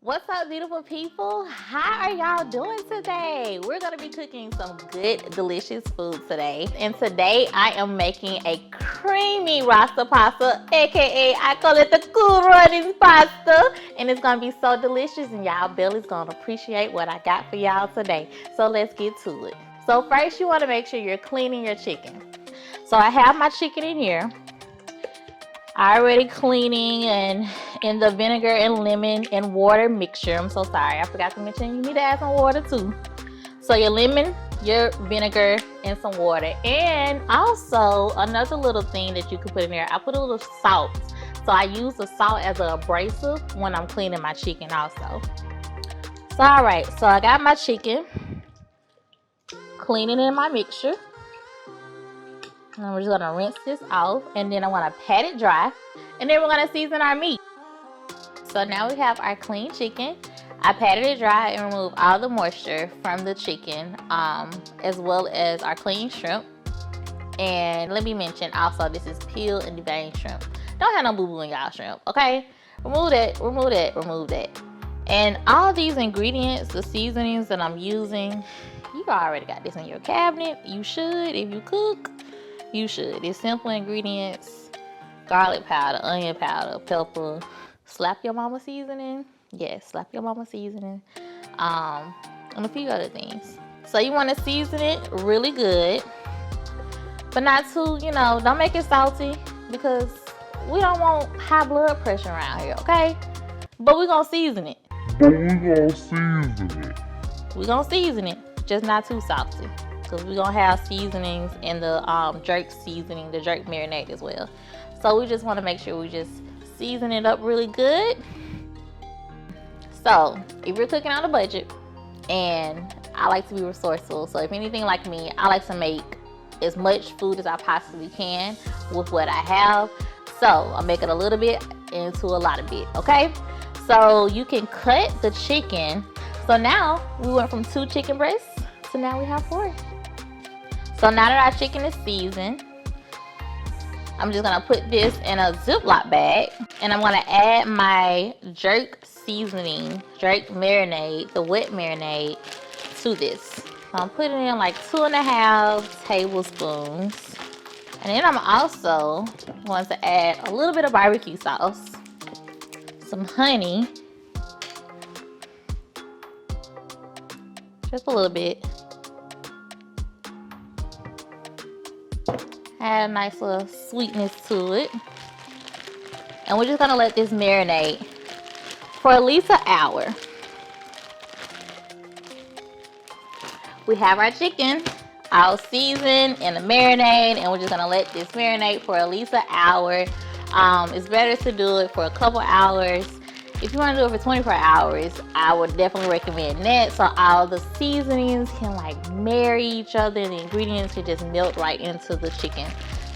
What's up, beautiful people? How are y'all doing today? We're gonna be cooking some good, delicious food today. And today I am making a creamy Rasta Pasta, aka I call it the cool Onions Pasta. And it's gonna be so delicious, and y'all belly's gonna appreciate what I got for y'all today. So let's get to it. So first you wanna make sure you're cleaning your chicken. So I have my chicken in here. Already cleaning and in the vinegar and lemon and water mixture. I'm so sorry, I forgot to mention you need to add some water too. So your lemon, your vinegar, and some water. And also another little thing that you could put in there, I put a little salt. So I use the salt as an abrasive when I'm cleaning my chicken also. So alright, so I got my chicken, cleaning in my mixture. And we're just gonna rinse this off, and then I want to pat it dry, and then we're gonna season our meat. So now we have our clean chicken. I patted it dry and removed all the moisture from the chicken, as well as our clean shrimp. And let me mention also, this is peeled and deveined shrimp. Don't have no boo-boo in y'all shrimp, okay? Remove that, remove that, remove that. And all these ingredients, the seasonings that I'm using, you already got this in your cabinet. You should, if you cook. You should. It's simple ingredients: garlic powder, onion powder, pepper, slap your mama seasoning. Yes, slap your mama seasoning. And a few other things. So you want to season it really good, but not too, don't make it salty, because we don't want high blood pressure around here, okay? But we're going to season it. We're going to season it, just not too salty. Because we're going to have seasonings in the jerk seasoning, the jerk marinade as well. So we just want to make sure we just season it up really good. So if you're cooking on a budget, and I like to be resourceful, so if anything like me, I like to make as much food as I possibly can with what I have. So I'll make it a little bit into a lot of bit, okay? So you can cut the chicken. So now we went from 2 chicken breasts to now we have 4. So now that our chicken is seasoned, I'm just gonna put this in a Ziploc bag, and I'm gonna add my jerk seasoning, jerk marinade, the wet marinade, to this. So I'm putting in like 2.5 tablespoons. And then I'm also going to add a little bit of barbecue sauce, some honey, just a little bit. Add a nice little sweetness to it. And we're just gonna let this marinate for at least an hour. We have our chicken all seasoned in a marinade, and we're just gonna let this marinate for at least an hour. It's better to do it for a couple hours. If you want to do it for 24 hours, I would definitely recommend that, so all the seasonings can like marry each other and the ingredients can just melt right into the chicken.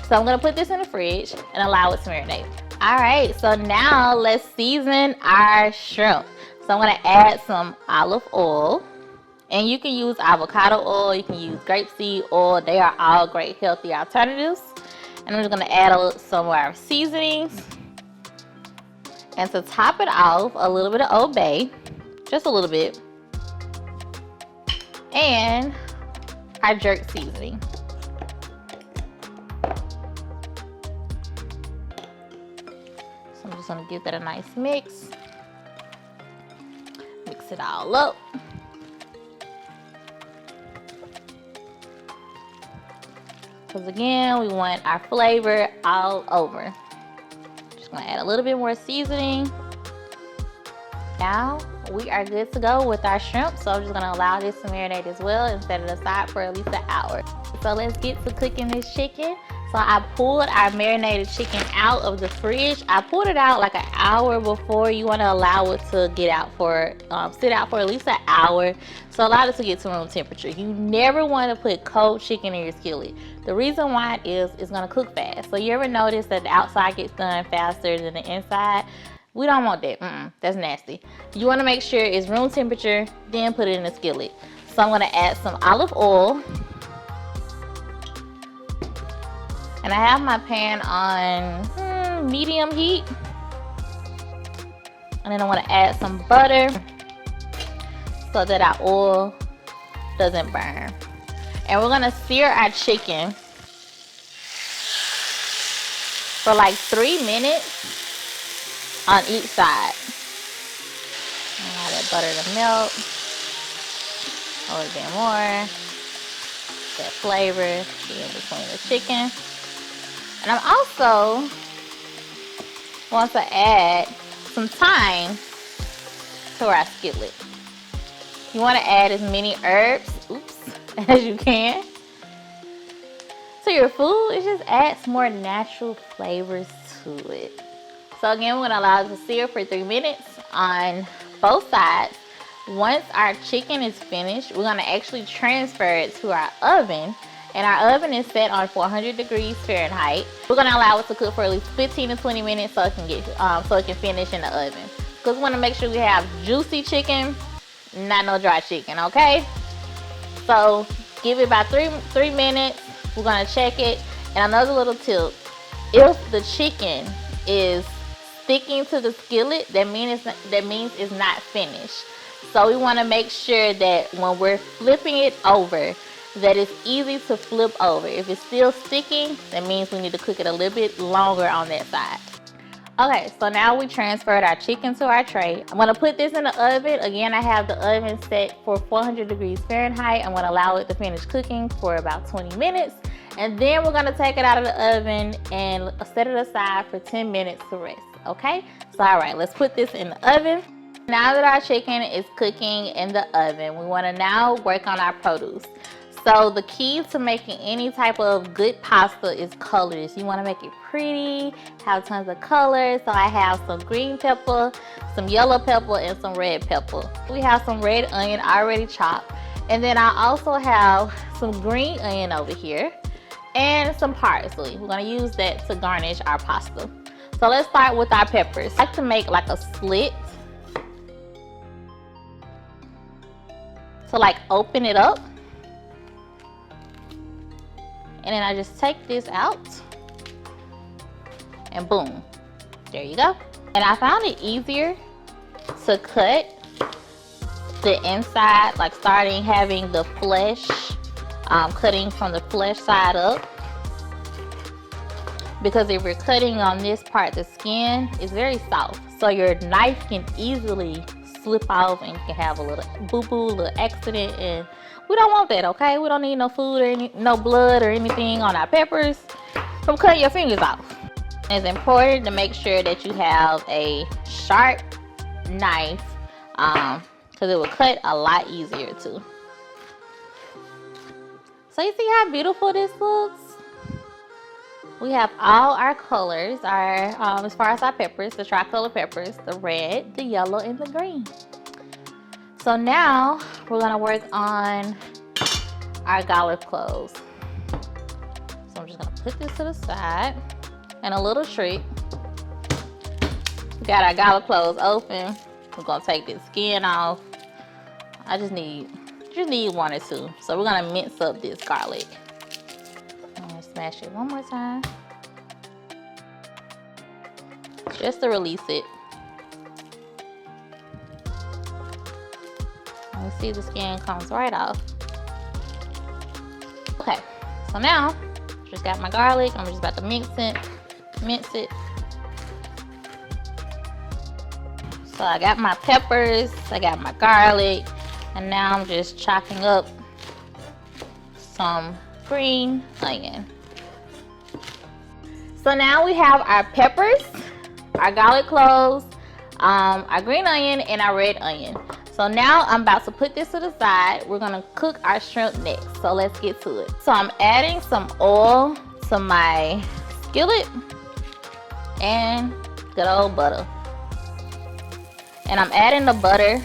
So I'm going to put this in the fridge and allow it to marinate. Alright, so now let's season our shrimp. So I'm going to add some olive oil, and you can use avocado oil, you can use grapeseed oil. They are all great healthy alternatives. And I'm just going to add some of our seasonings. And to top it off, a little bit of Old Bay, just a little bit, and our jerk seasoning. So I'm just gonna give that a nice mix. Mix it all up. Because again, we want our flavor all over. I'm gonna add a little bit more seasoning. Now we are good to go with our shrimp, so I'm just gonna allow this to marinate as well and set it aside for at least an hour. So let's get to cooking this chicken. So I pulled our marinated chicken out of the fridge. I pulled it out like an hour before. You want to allow it to get out for sit out for at least an hour, so allow it to get to room temperature. You never want to put cold chicken in your skillet. The reason why is it's gonna cook fast. So you ever notice that the outside gets done faster than the inside? We don't want that. That's nasty. You want to make sure it's room temperature, then put it in the skillet. So I'm gonna add some olive oil. And I have my pan on medium heat. And then I want to add some butter so that our oil doesn't burn. And we're gonna sear our chicken for like 3 minutes on each side. Allow that butter to melt a little bit more. That flavor be in between the chicken. And I'm also want to add some thyme to our skillet. You want to add as many herbs, as you can to your food. It just adds more natural flavors to it. So again, we're going to allow it to sear for 3 minutes on both sides. Once our chicken is finished, we're going to actually transfer it to our oven. And our oven is set on 400 degrees Fahrenheit. We're going to allow it to cook for at least 15 to 20 minutes so it can get so it can finish in the oven. Because we want to make sure we have juicy chicken, not no dry chicken, okay? So give it about three minutes. We're going to check it. And another little tip, if the chicken is sticking to the skillet, that means it's not finished. So we want to make sure that when we're flipping it over, that it's easy to flip over. If it's still sticking, that means we need to cook it a little bit longer on that side. Okay, so now we transferred our chicken to our tray. I'm gonna put this in the oven. Again, I have the oven set for 400 degrees Fahrenheit. I'm gonna allow it to finish cooking for about 20 minutes. And then we're gonna take it out of the oven and set it aside for 10 minutes to rest, okay? So all right, let's put this in the oven. Now that our chicken is cooking in the oven, we wanna now work on our produce. So the key to making any type of good pasta is colors. You want to make it pretty, have tons of colors. So I have some green pepper, some yellow pepper, and some red pepper. We have some red onion already chopped. And then I also have some green onion over here and some parsley. We're going to use that to garnish our pasta. So let's start with our peppers. I like to make like a slit to like open it up. And then I just take this out and boom, there you go. And I found it easier to cut the inside, like starting having the flesh, cutting from the flesh side up. Because if you're cutting on this part, the skin is very soft. So your knife can easily slip off and you can have a little boo-boo, a little accident, and we don't want that, okay? We don't need no food or no blood or anything on our peppers from cutting your fingers off. It's important to make sure that you have a sharp knife because it will cut a lot easier too. So you see how beautiful this looks? We have all our colors, as far as our peppers, the tricolor peppers, the red, the yellow, and the green. So now we're gonna work on our garlic cloves. So I'm just gonna put this to the side and a little treat. We got our garlic cloves open. We're gonna take this skin off. I just need 1 or 2. So we're gonna mince up this garlic. I'm gonna smash it one more time. Just to release it. You see the skin comes right off. Okay, so now just got my garlic. I'm just about to mince it. So I got my peppers, I got my garlic, and now I'm just chopping up some green onion. So now we have our peppers, our garlic cloves, our green onion, and our red onion. So now I'm about to put this to the side. We're gonna cook our shrimp next. So let's get to it. So I'm adding some oil to my skillet and good old butter. And I'm adding the butter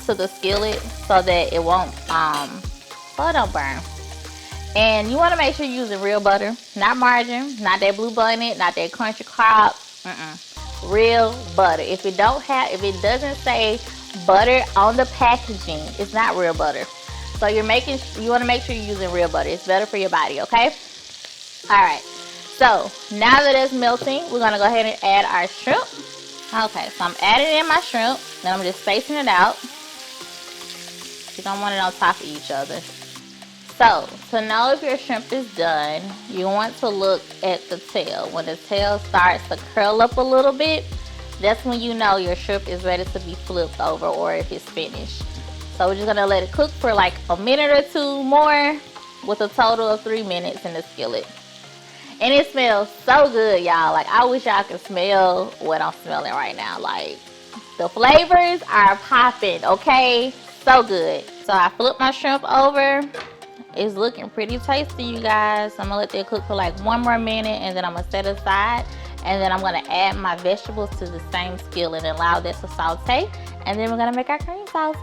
to the skillet so that it won't, so it don't burn. And you wanna make sure you're using real butter, not margarine, not that Blue Bunny, not that Country Crop, real butter. If it doesn't say butter on the packaging, it's not real butter. So you want to make sure you're using real butter. It's better for your body, okay? All right, so now that it's melting, we're gonna go ahead and add our shrimp. Okay, so I'm adding in my shrimp, then I'm just spacing it out. You don't want it on top of each other. So, to know if your shrimp is done, you want to look at the tail. When the tail starts to curl up a little bit, that's when you know your shrimp is ready to be flipped over or if it's finished. So we're just gonna let it cook for like a minute or two more with a total of 3 minutes in the skillet. And it smells so good, y'all. Like, I wish y'all could smell what I'm smelling right now. Like, the flavors are popping, okay? So good. So I flipped my shrimp over. It's looking pretty tasty, you guys. I'm gonna let that cook for like 1 more minute, and then I'm gonna set aside. And then I'm gonna add my vegetables to the same skillet and allow that to saute. And then we're gonna make our cream sauce,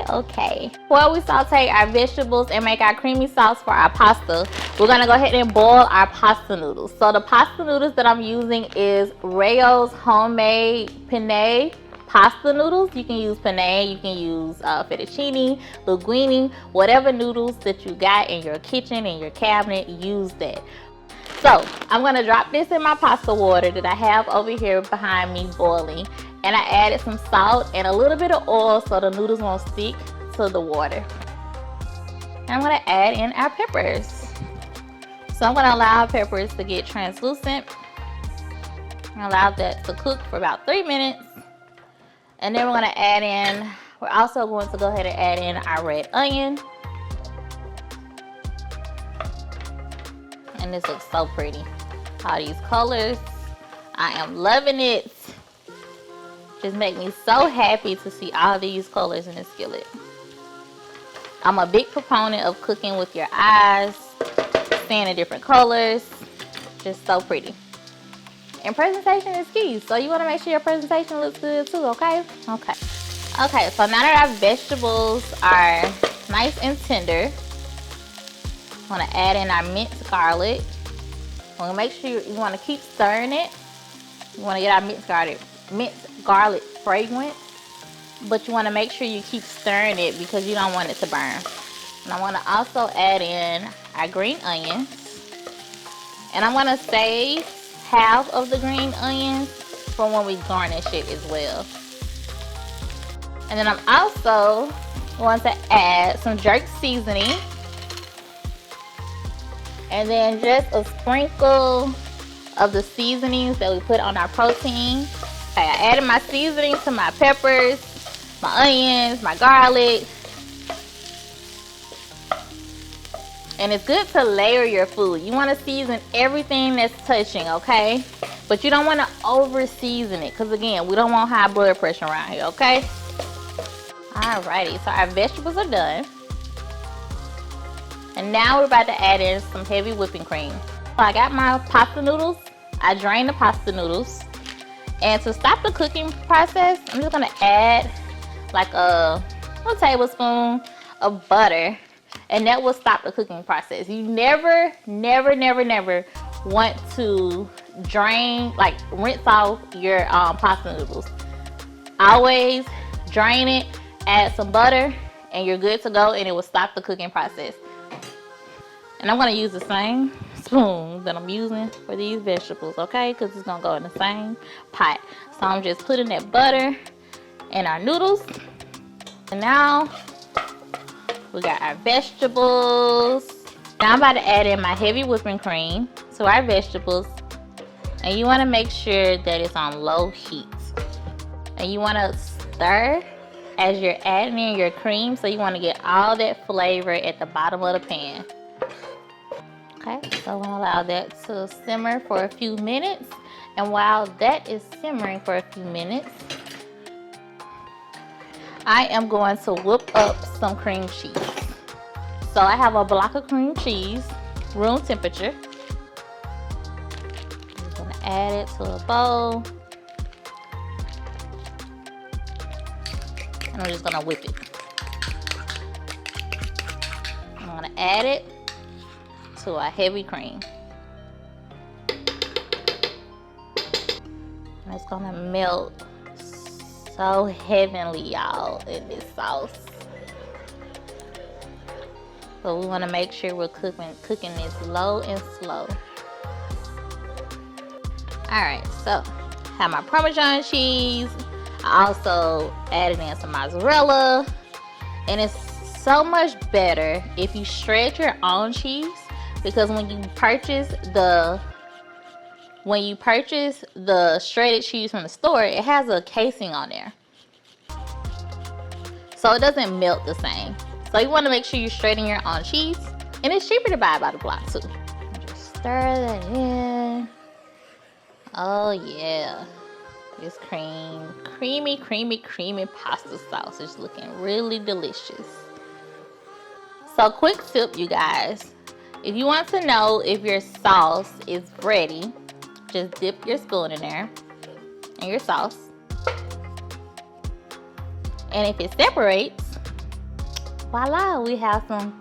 okay? While we saute our vegetables and make our creamy sauce for our pasta, we're gonna go ahead and boil our pasta noodles. So the pasta noodles that I'm using is Rayo's homemade penne pasta noodles. You can use penne, you can use fettuccine, linguine, whatever noodles that you got in your kitchen, in your cabinet, use that. So I'm gonna drop this in my pasta water that I have over here behind me boiling. And I added some salt and a little bit of oil so the noodles won't stick to the water. And I'm gonna add in our peppers. So I'm gonna allow our peppers to get translucent. And allow that to cook for about 3 minutes. And then we're gonna add in, we're also going to go ahead and add in our red onion. And this looks so pretty. All these colors, I am loving it. Just make me so happy to see all these colors in the skillet. I'm a big proponent of cooking with your eyes, seeing the different colors. Just so pretty. And presentation is key, so you want to make sure your presentation looks good too, okay? Okay, so now that our vegetables are nice and tender, I'm gonna add in our minced garlic. I'm gonna make sure you want to keep stirring it. You want to get our minced garlic fragrant, but you want to make sure you keep stirring it because you don't want it to burn. And I want to also add in our green onions, and I'm gonna save half of the green onions for when we garnish it as well. And then I'm also going to add some jerk seasoning, and then just a sprinkle of the seasonings that we put on our protein. Okay, I added my seasoning to my peppers, my onions, my garlic. And it's good to layer your food. You want to season everything that's touching, okay? But you don't want to over season it, because again, we don't want high blood pressure around here, okay? Alrighty, so our vegetables are done. And now we're about to add in some heavy whipping cream. So I got my pasta noodles. I drained the pasta noodles. And to stop the cooking process, I'm just gonna add like a tablespoon of butter, and that will stop the cooking process. You never want to rinse off your pasta noodles. Always drain it, add some butter, and you're good to go, and it will stop the cooking process. And I'm gonna use the same spoon that I'm using for these vegetables, okay? Because it's gonna go in the same pot. So I'm just putting that butter in our noodles. And now we got our vegetables. Now I'm about to add in my heavy whipping cream to our vegetables. And you wanna make sure that it's on low heat. And you wanna stir as you're adding in your cream, so you wanna get all that flavor at the bottom of the pan. Okay, so I'm gonna allow that to simmer for a few minutes. And while that is simmering for a few minutes, I am going to whip up some cream cheese. So I have a block of cream cheese, room temperature. I'm gonna add it to a bowl. And I'm just gonna whip it. I'm gonna add it to a heavy cream. And it's gonna melt so heavenly, y'all, in this sauce. But we wanna make sure we're cooking this low and slow. All right, so have my Parmesan cheese. I also added in some mozzarella, and it's so much better if you shred your own cheese, because when you purchase the shredded cheese from the store, it has a casing on there, so it doesn't melt the same. So you want to make sure you're shredding your own cheese, and it's cheaper to buy by the block too. Just stir that in. Oh yeah. This creamy pasta sauce is looking really delicious. So quick tip, you guys. If you want to know if your sauce is ready, just dip your spoon in there and your sauce. And if it separates, voila, we have some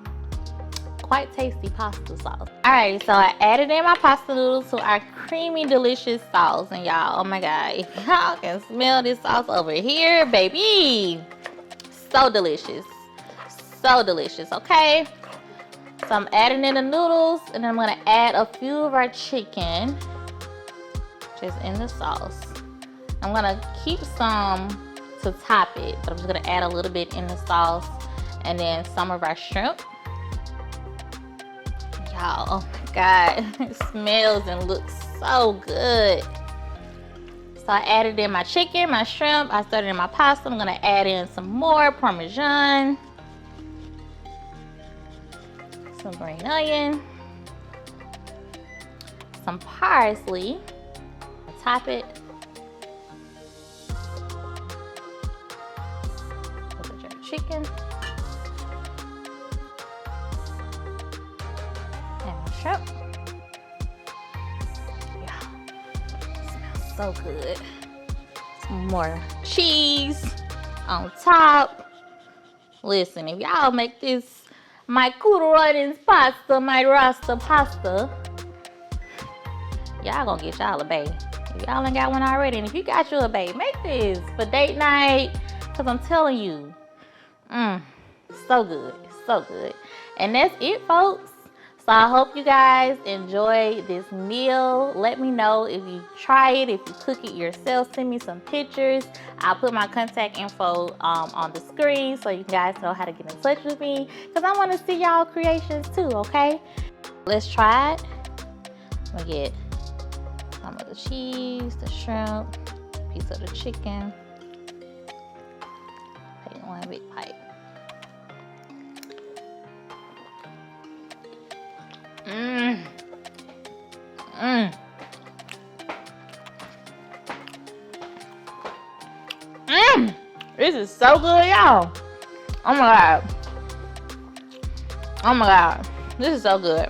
quite tasty pasta sauce. Alright, so I added in my pasta noodles to our creamy, delicious sauce. And y'all, oh my god, if y'all can smell this sauce over here, baby, so delicious. So delicious, okay? So I'm adding in the noodles, and then I'm gonna add a few of our chicken just in the sauce. I'm gonna keep some to top it, but I'm just gonna add a little bit in the sauce, and then some of our shrimp. Y'all, oh my god, it smells and looks so good. So I added in my chicken, my shrimp, I started in my pasta. I'm gonna add in some more Parmesan, some green onion, some parsley. I'll top it. Put your chicken. Shrimp. Yeah, smells so good. Some more cheese on top. Listen, if y'all make this my Onions Pasta, my Rasta Pasta, y'all gonna get y'all a bae. If y'all ain't got one already, and if you got you a bae, make this for date night, because I'm telling you, so good, so good. And that's it, folks. So I hope you guys enjoy this meal. Let me know if you try it, if you cook it yourself. Send me some pictures. I'll put my contact info on the screen so you guys know how to get in touch with me, because I want to see y'all creations too, okay? Let's try it. I'm gonna get some of the cheese, the shrimp, piece of the chicken. Take one big bite. This is so good, y'all. Oh my god. Oh my god. This is so good.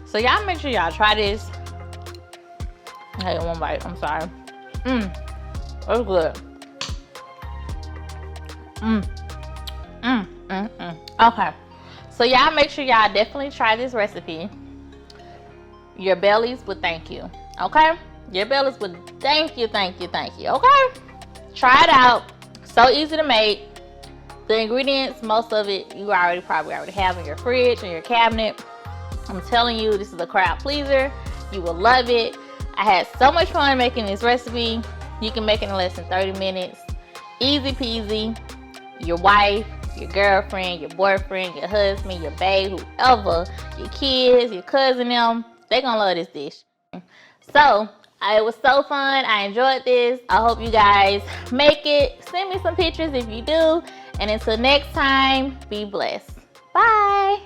So y'all make sure y'all try this. I had one bite, I'm sorry. That's good. Okay. So y'all make sure y'all definitely try this recipe. Your bellies would thank you, okay? Your bellies would thank you, okay? Try it out. So easy to make. The ingredients, most of it, you probably already have in your fridge or your cabinet. I'm telling you, this is a crowd pleaser. You will love it. I had so much fun making this recipe. You can make it in less than 30 minutes. Easy peasy. Your wife, your girlfriend, your boyfriend, your husband, your babe, whoever, your kids, your cousin, them, they gonna love this dish. So it was so fun. I enjoyed this. I hope you guys make it. Send me some pictures if you do. And until next time, be blessed. Bye.